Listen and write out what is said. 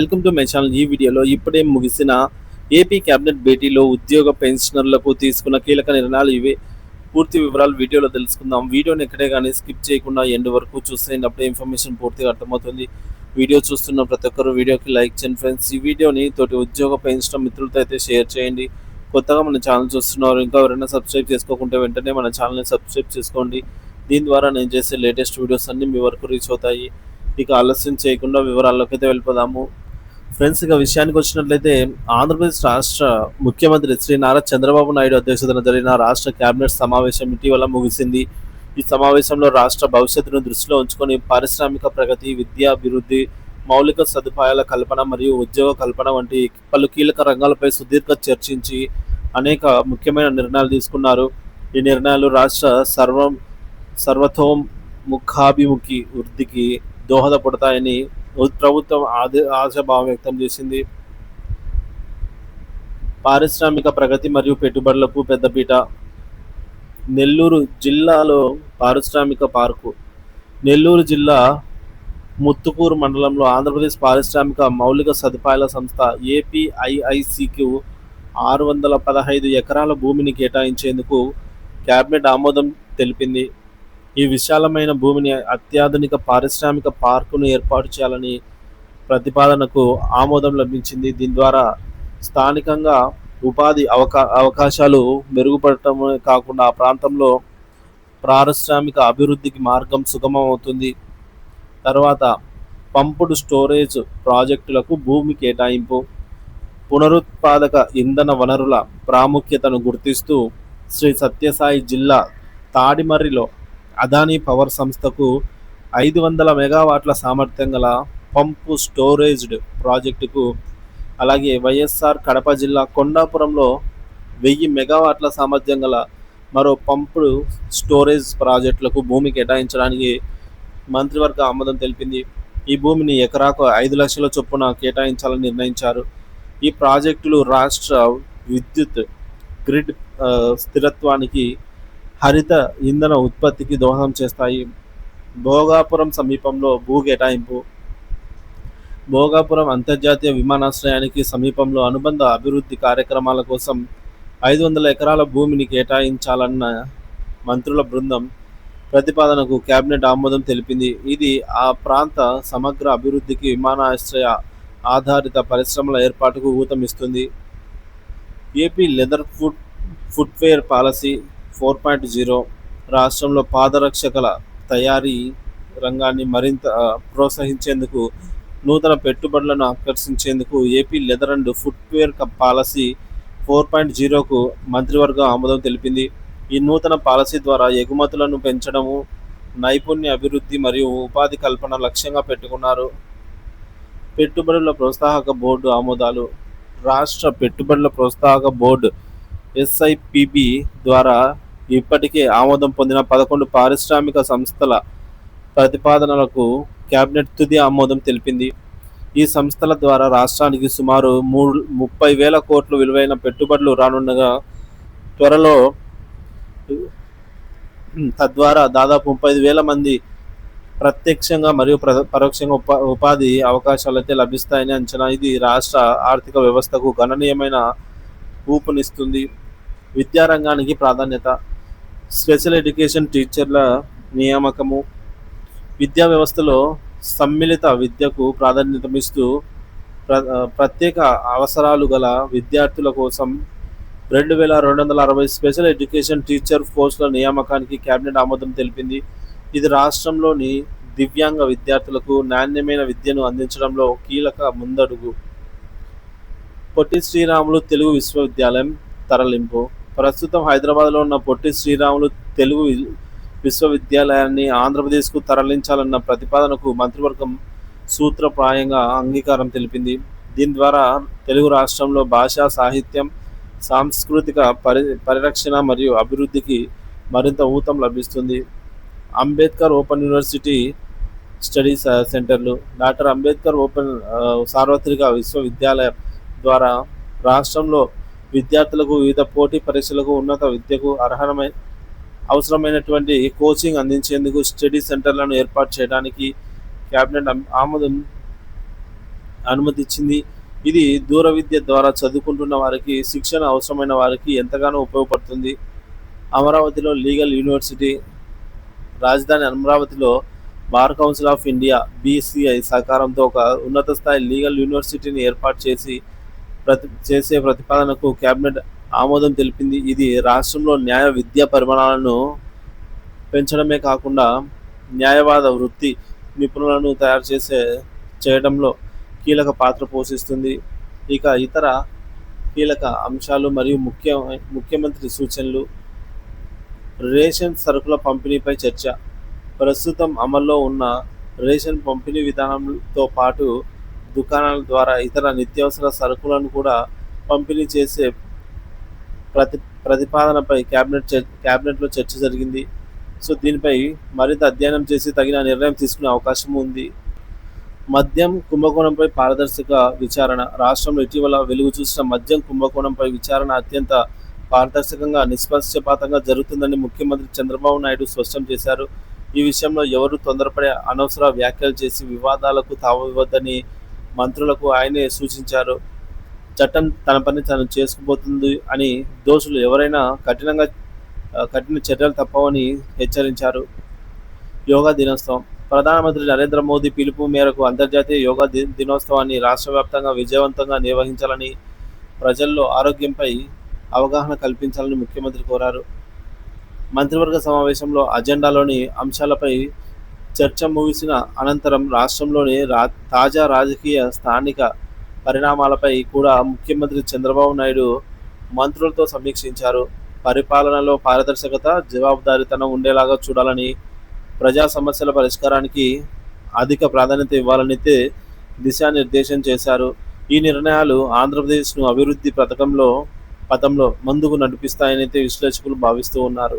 Welcome to my channel. ఈ వీడియోలో ఇప్పుడే ముగిసిన ఏపీ కేబినెట్ భేటీలో ఉద్యోగ పెన్షనర్లకు తీసుకున్న కీలక నిర్ణయాలు ఇవే. పూర్తి వివరాలు వీడియోలో తెలుసుకుందాం. వీడియోని ఎక్కడే కానీ స్కిప్ చేయకుండా ఎండ్ వరకు చూసేయండి. అప్పుడే ఇన్ఫర్మేషన్ పూర్తిగా అర్థమవుతుంది. వీడియో చూస్తున్న ప్రతి ఒక్కరు వీడియోకి లైక్ చేయండి ఫ్రెండ్స్. ఈ వీడియోని తోటి ఉద్యోగ పెన్షన్ మిత్రులతో అయితే షేర్ చేయండి. కొత్తగా మన ఛానల్ చూస్తున్నారు, ఇంకా ఎవరైనా సబ్స్క్రైబ్ చేసుకోకుంటే వెంటనే మన ఛానల్ని సబ్స్క్రైబ్ చేసుకోండి. దీని ద్వారా నేను చేసే లేటెస్ట్ వీడియోస్ అన్నీ మీ వరకు రీచ్ అవుతాయి. ఇక ఆలస్యం చేయకుండా వివరాల్లోకి అయితే వెళ్ళిపోదాము ఫ్రెండ్స్. ఇక విషయానికి వచ్చినట్లయితే ఆంధ్రప్రదేశ్ రాష్ట్ర ముఖ్యమంత్రి శ్రీ నారా చంద్రబాబు నాయుడు అధ్యక్షతన జరిగిన రాష్ట్ర కేబినెట్ సమావేశం ఇటీవల ముగిసింది. ఈ సమావేశంలో రాష్ట్ర భవిష్యత్తును దృష్టిలో ఉంచుకొని పారిశ్రామిక ప్రగతి, విద్యాభివృద్ధి, మౌలిక సదుపాయాల కల్పన మరియు ఉద్యోగ కల్పన వంటి పలు కీలక రంగాలపై సుదీర్ఘ చర్చించి అనేక ముఖ్యమైన నిర్ణయాలు తీసుకున్నారు. ఈ నిర్ణయాలు రాష్ట్ర సర్వతోముఖాభిముఖి వృద్ధికి దోహదపడతాయని ప్రభుత్వం ఆశాభావం వ్యక్తం చేసింది. పారిశ్రామిక ప్రగతి మరియు పెట్టుబడులకు పెద్దపీట. నెల్లూరు జిల్లాలో పారిశ్రామిక పార్కు. నెల్లూరు జిల్లా ముత్తుకూరు మండలంలో ఆంధ్రప్రదేశ్ పారిశ్రామిక మౌలిక సదుపాయాల సంస్థ ఏపీఐఐసికు 615 ఎకరాల భూమిని కేటాయించేందుకు కేబినెట్ ఆమోదం తెలిపింది. ఈ విశాలమైన భూమిని అత్యాధునిక పారిశ్రామిక పార్కును ఏర్పాటు చేయాలని ప్రతిపాదనకు ఆమోదం లభించింది. దీని ద్వారా స్థానికంగా ఉపాధి అవకాశాలు మెరుగుపడటమే కాకుండా ఆ ప్రాంతంలో పారిశ్రామిక అభివృద్ధికి మార్గం సుగమం అవుతుంది. తర్వాత పంపుడు స్టోరేజ్ ప్రాజెక్టులకు భూమి కేటాయింపు. పునరుత్పాదక ఇంధన వనరుల ప్రాముఖ్యతను గుర్తిస్తూ శ్రీ సత్యసాయి జిల్లా తాడిమర్రిలో అదానీ పవర్ సంస్థకు 500 మెగావాట్ల సామర్థ్యం గల పంపు స్టోరేజ్డ్ ప్రాజెక్టుకు, అలాగే వైఎస్ఆర్ కడప జిల్లా కొండాపురంలో 1000 మెగావాట్ల సామర్థ్యం గల మరో పంపుడు స్టోరేజ్ ప్రాజెక్టులకు భూమి కేటాయించడానికి మంత్రివర్గ ఆమోదం తెలిపింది. ఈ భూమిని ఎకరాకు 5 లక్షల చొప్పున కేటాయించాలని నిర్ణయించారు. ఈ ప్రాజెక్టులు రాష్ట్ర విద్యుత్ గ్రిడ్ స్థిరత్వానికి, హరిత ఇంధన ఉత్పత్తికి దోహదం చేస్తాయి. భోగాపురం సమీపంలో భూ కేటాయింపు. భోగాపురం అంతర్జాతీయ విమానాశ్రయానికి సమీపంలో అనుబంధ అభివృద్ధి కార్యక్రమాల కోసం 500 ఎకరాల భూమిని కేటాయించాలన్న మంత్రుల బృందం ప్రతిపాదనకు కేబినెట్ ఆమోదం తెలిపింది. ఇది ఆ ప్రాంత సమగ్ర అభివృద్ధికి, విమానాశ్రయ ఆధారిత పరిశ్రమల ఏర్పాటుకు ఊతమిస్తుంది. ఏపీ లెదర్ ఫుట్వేర్ పాలసీ 4.0 రాష్ట్రంలో పాదరక్షకల తయారీ రంగాన్ని మరింత ప్రోత్సహించేందుకు, నూతన పెట్టుబడులను ఆకర్షించేందుకు AP leather and footwear policy 4.0కు మంత్రివర్గం ఆమోదం తెలిపింది. ఈ నూతన పాలసీ ద్వారా ఎగుమతులను పెంచడము, నైపుణ్య అభివృద్ధి మరియు ఉపాధి కల్పన లక్ష్యంగా పెట్టుకున్నారు. పెట్టుబడుల ప్రోత్సాహక బోర్డు ఆమోదాలు. రాష్ట్ర పెట్టుబడుల ప్రోత్సాహక బోర్డు ఎస్ఐపిబి ద్వారా ఇప్పటికే ఆమోదం పొందిన 11 పారిశ్రామిక సంస్థల ప్రతిపాదనలకు కేబినెట్ తుది ఆమోదం తెలిపింది. ఈ సంస్థల ద్వారా రాష్ట్రానికి సుమారు 30,000 కోట్ల విలువైన పెట్టుబడులు రానుండగా, త్వరలో తద్వారా దాదాపు 35,000 మంది ప్రత్యక్షంగా మరియు పరోక్షంగా ఉపాధి అవకాశాలు అయితే లభిస్తాయని అంచనా. ఇది రాష్ట్ర ఆర్థిక వ్యవస్థకు గణనీయమైన ఊపునిస్తుంది. విద్యారంగానికి ప్రాధాన్యత. స్పెషల్ ఎడ్యుకేషన్ టీచర్ల నియామకము. విద్యా వ్యవస్థలో సమ్మిళిత విద్యకు ప్రాధాన్యతమిస్తూ ప్రత్యేక అవసరాలు గల విద్యార్థుల కోసం 2260 స్పెషల్ ఎడ్యుకేషన్ టీచర్ పోస్టుల నియామకానికి కేబినెట్ ఆమోదం తెలిపింది. ఇది రాష్ట్రంలోని దివ్యాంగ విద్యార్థులకు నాణ్యమైన విద్యను అందించడంలో కీలక ముందడుగు. పొట్టి శ్రీరాములు తెలుగు విశ్వవిద్యాలయం తరలింపు. ప్రస్తుతం హైదరాబాద్లో ఉన్న పొట్టి శ్రీరాములు తెలుగు విశ్వవిద్యాలయాన్ని ఆంధ్రప్రదేశ్కు తరలించాలన్న ప్రతిపాదనకు మంత్రివర్గం సూత్రప్రాయంగా అంగీకారం తెలిపింది. దీని ద్వారా తెలుగు రాష్ట్రంలో భాషా, సాహిత్యం, సాంస్కృతిక పరిరక్షణ మరియు అభివృద్ధికి మరింత ఊతం లభిస్తుంది. అంబేద్కర్ ఓపెన్ యూనివర్సిటీ స్టడీస్ సెంటర్లు. డాక్టర్ అంబేద్కర్ ఓపెన్ సార్వత్రిక విశ్వవిద్యాలయం ద్వారా రాష్ట్రంలో విద్యార్థులకు వివిధ పోటీ పరీక్షలకు, ఉన్నత విద్యకు అవసరమైనటువంటి కోచింగ్ అందించేందుకు స్టడీ సెంటర్లను ఏర్పాటు చేయడానికి కేబినెట్ ఆమోదం అనుమతి ఇచ్చింది. ఇది దూర విద్య ద్వారా చదువుకుంటున్న వారికి, శిక్షణ అవసరమైన వారికి ఎంతగానో ఉపయోగపడుతుంది. అమరావతిలో లీగల్ యూనివర్సిటీ. రాజధాని అమరావతిలో bar council of India BCI సహకారంతో ఒక ఉన్నత స్థాయి లీగల్ యూనివర్సిటీని ఏర్పాటు చేసే ప్రతిపాదనకు కేబినెట్ ఆమోదం తెలిపింది. ఇది రాష్ట్రంలో న్యాయ విద్యా పరిమాణాలను పెంచడమే కాకుండా న్యాయవాద వృత్తి నిపుణులను చేయడంలో కీలక పాత్ర పోషిస్తుంది. ఇక ఇతర కీలక అంశాలు మరియు ముఖ్యమంత్రి సూచనలు. రేషన్ సరుకుల పంపిణీపై చర్చ. ప్రస్తుతం అమల్లో ఉన్న రేషన్ పంపిణీ విధానంతో పాటు దుకాణాల ద్వారా ఇతర నిత్యావసర సరుకులను కూడా పంపిణీ చేసే ప్రతి ప్రతిపాదనపై క్యాబినెట్లో చర్చ జరిగింది. సో దీనిపై మరింత అధ్యయనం చేసి తగిన నిర్ణయం తీసుకునే అవకాశం ఉంది. మద్యం కుంభకోణంపై పారదర్శక విచారణ. రాష్ట్రంలో ఇటీవల వెలుగు చూసిన మద్యం కుంభకోణంపై విచారణ అత్యంత పారదర్శకంగా, నిష్పక్షపాతంగా జరుగుతుందని ముఖ్యమంత్రి చంద్రబాబు నాయుడు స్పష్టం చేశారు. ఈ విషయంలో ఎవరూ తొందరపడే అనవసర వ్యాఖ్యలు చేసి వివాదాలకు తావివ్వద్దని మంత్రులకు ఆయనే సూచించారు. చట్టం తన పని తను చేసుకుపోతుంది అని దోషులు ఎవరైనా కఠిన చర్యలు తప్పవని హెచ్చరించారు. యోగా దినోత్సవం. ప్రధానమంత్రి నరేంద్ర మోదీ పిలుపు మేరకు అంతర్జాతీయ యోగా దినోత్సవాన్ని రాష్ట్ర వ్యాప్తంగా విజయవంతంగా నిర్వహించాలని, ప్రజల్లో ఆరోగ్యంపై అవగాహన కల్పించాలని ముఖ్యమంత్రి కోరారు. మంత్రివర్గ సమావేశంలో అజెండాలోని అంశాలపై చర్చ ముగిసిన అనంతరం రాష్ట్రంలోని తాజా రాజకీయ స్థానిక పరిణామాలపై కూడా ముఖ్యమంత్రి చంద్రబాబు నాయుడు మంత్రులతో సమీక్షించారు. పరిపాలనలో పారదర్శకత, జవాబుదారీతనం ఉండేలాగా చూడాలని, ప్రజా సమస్యల పరిష్కారానికి అధిక ప్రాధాన్యత ఇవ్వాలని దిశానిర్దేశం చేశారు. ఈ నిర్ణయాలు ఆంధ్రప్రదేశ్ను అభివృద్ధి పథంలో ముందుకు నడిపిస్తాయని విశ్లేషకులు భావిస్తూ ఉన్నారు.